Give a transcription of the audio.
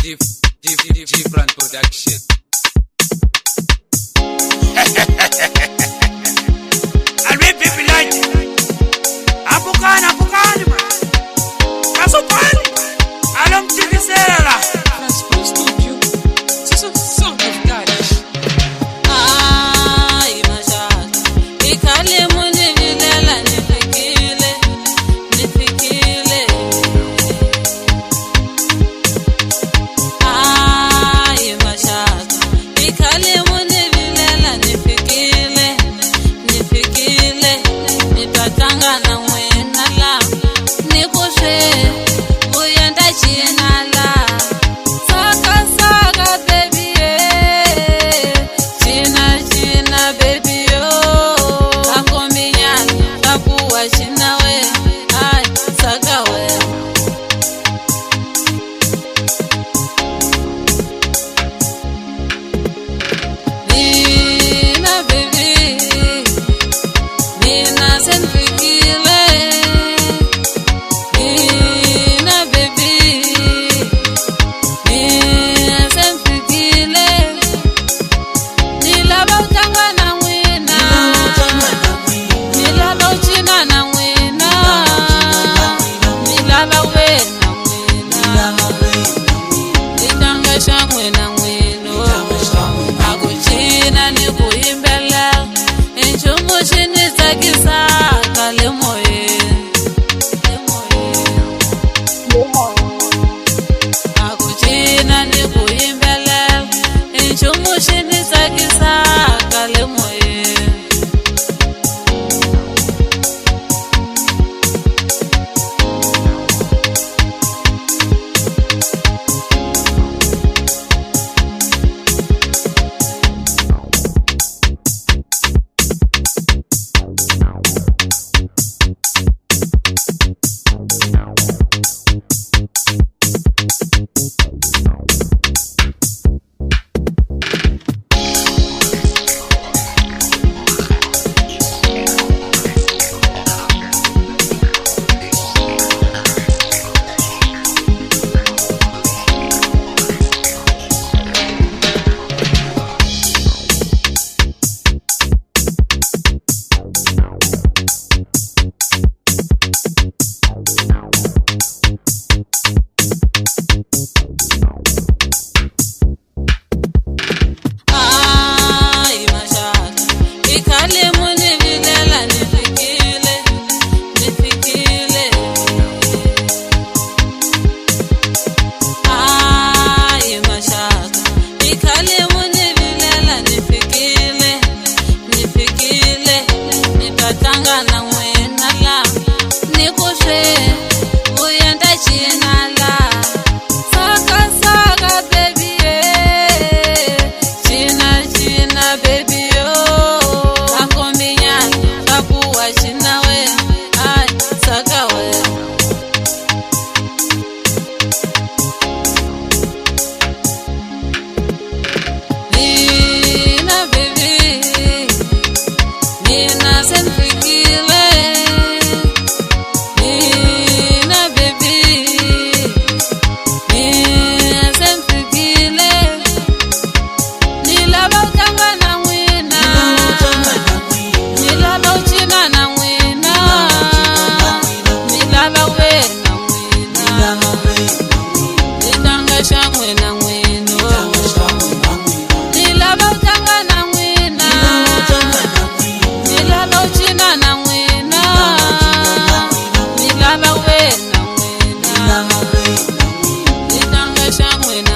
Different production. And we people like Apukana, man. Kasupani. Along TV Serra. Transform Studio. This is a song of God. Ikale mune nilela nifikile. Mashaka. Ikale mune nilela nifikile. Nipatanga na wena la. Nikushe uyanda china la. Saka baby China baby yo. Akominyana kakuwa china we. Ay saka we. Nina baby Nina senfikile. Nina baby Nina senfikile. Nilaba utanga na wena. Nilaba uchina na wena. Nilaba wena wena. Nitanga shangwe na weno. Akuchina ni kuimbele. Enchumu chini takisa kale moye. Akuchina ni kuimbele. Enchumu chini takisa kale moye. Mashaka. Ikale mune nilela nifikile. Mashaka. Ikale mune nilela nifikile. Nipatanga na wena la. Nikushe uyanda china la. Saka baby China baby yo. Akominyana kakuwa china we. Ay saka we. Nina baby Nina senfikile. Nina baby Nina senfikile. Nilaba utanga na wena. Nilaba uchina na wena. Nilaba wena wena. Nitanga shangwe na weno. Nilaba utanga na wena. Nilaba uchina na wena. Nilaba wena wena. Nitanga shangwe na